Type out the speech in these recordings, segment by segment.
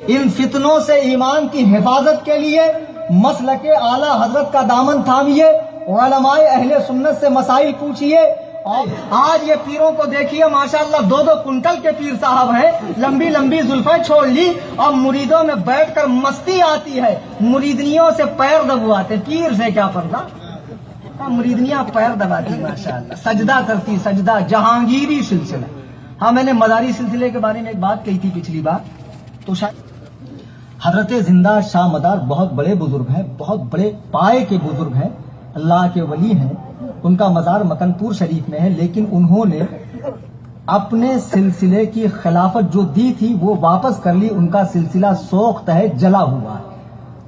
ان فتنوں سے ایمان کی حفاظت کے لیے مسلک اعلی حضرت کا دامن تھامیے، علماء اہل سنت سے مسائل پوچھیے. آج یہ پیروں کو دیکھیے ماشاءاللہ 2-2 کنٹل کے پیر صاحب ہیں، لمبی لمبی زلفیں چھوڑ لی اور مریدوں میں بیٹھ کر مستی آتی ہے، مریدنیوں سے پیر دبواتے. پیر سے کیا پردہ، مریدنیاں پیر دباتی ماشاءاللہ، سجدہ کرتی، سجدہ جہانگیری سلسلہ. ہاں میں نے مداری سلسلے کے بارے میں ایک بات کہی تھی پچھلی بار، تو شاید حضرت زندہ شاہ مدار بہت بڑے بزرگ ہیں، بہت بڑے پائے کے بزرگ ہیں، اللہ کے ولی ہیں. ان کا مزار مکن پور شریف میں ہے، لیکن انہوں نے اپنے سلسلے کی خلافت جو دی تھی وہ واپس کر لی. ان کا سلسلہ سوخت ہے، جلا ہوا ہے،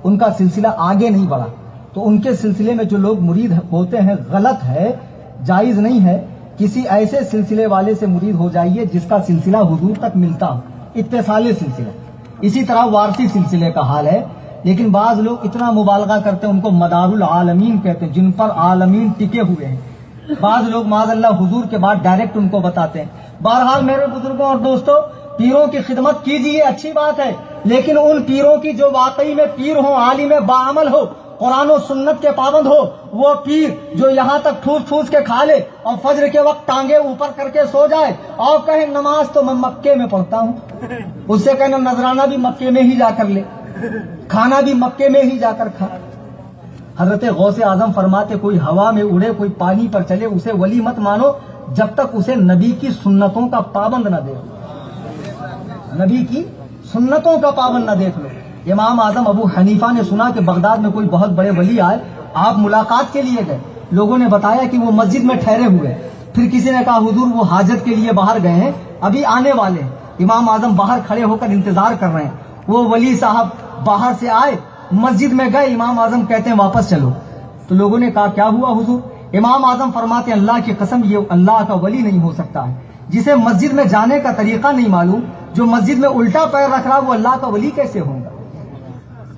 ان کا سلسلہ آگے نہیں بڑھا. تو ان کے سلسلے میں جو لوگ مرید ہوتے ہیں غلط ہے، جائز نہیں ہے. کسی ایسے سلسلے والے سے مرید ہو جائیے جس کا سلسلہ حضور تک ملتا ہو، اتصال سلسلہ. اسی طرح وارثی سلسلے کا حال ہے. لیکن بعض لوگ اتنا مبالغہ کرتے ہیں، ان کو مدار العالمین کہتے ہیں، جن پر عالمین ٹکے ہوئے ہیں. بعض لوگ معاذ اللہ حضور کے بعد ڈائریکٹ ان کو بتاتے ہیں. بہرحال میرے بزرگوں اور دوستوں، پیروں کی خدمت کیجیے، اچھی بات ہے، لیکن ان پیروں کی جو واقعی میں پیر ہوں، عالم باعمل ہو، قرآن و سنت کے پابند ہو. وہ پیر جو یہاں تک ٹھوس ٹھوس کے کھا لے اور فجر کے وقت ٹانگے اوپر کر کے سو جائے اور کہے نماز تو میں مکے میں پڑھتا ہوں، اس سے کہنا نذرانہ بھی مکے میں ہی جا کر لے، کھانا بھی مکے میں ہی جا کر کھا. حضرت غوث اعظم فرماتے کوئی ہوا میں اڑے، کوئی پانی پر چلے، اسے ولی مت مانو جب تک اسے نبی کی سنتوں کا پابند نہ دیکھ لو، نبی کی سنتوں کا پابند نہ دیکھ لو. امام اعظم ابو حنیفہ نے سنا کہ بغداد میں کوئی بہت بڑے ولی آئے، آپ ملاقات کے لیے گئے. لوگوں نے بتایا کہ وہ مسجد میں ٹھہرے ہوئے. پھر کسی نے کہا حضور وہ حاجت کے لیے باہر گئے ہیں، ابھی آنے والے ہیں. امام اعظم باہر کھڑے ہو کر انتظار کر رہے ہیں. وہ ولی صاحب باہر سے آئے، مسجد میں گئے، امام اعظم کہتے ہیں واپس چلو. تو لوگوں نے کہا کیا ہوا حضور؟ امام اعظم فرماتے ہیں اللہ کی قسم یہ اللہ کا ولی نہیں ہو سکتا ہے جسے مسجد میں جانے کا طریقہ نہیں معلوم، جو مسجد میں الٹا پیر رکھ رہا وہ اللہ کا ولی کیسے ہوگا؟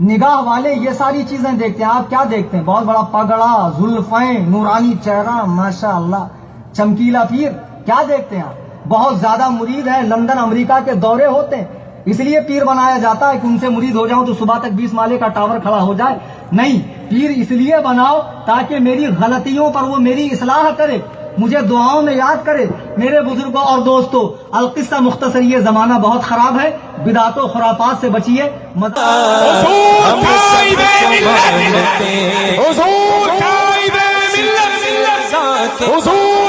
نگاہ والے یہ ساری چیزیں دیکھتے ہیں، آپ کیا دیکھتے ہیں؟ بہت بڑا پگڑا، زلفیں، نورانی چہرہ، ماشاء اللہ چمکیلا پیر. کیا دیکھتے ہیں آپ؟ بہت زیادہ مرید ہے، لندن امریکہ کے دورے ہوتے ہیں، اس لیے پیر بنایا جاتا ہے کہ ان سے مرید ہو جاؤں تو صبح تک 20 مالے کا ٹاور کھڑا ہو جائے. نہیں، پیر اس لیے بناؤ تاکہ میری غلطیوں پر وہ میری اصلاح کرے، مجھے دعاؤں میں یاد کرے. میرے بزرگوں اور دوستوں، القصہ مختصر، یہ زمانہ بہت خراب ہے، بدعت و خرافات سے بچیے. حضور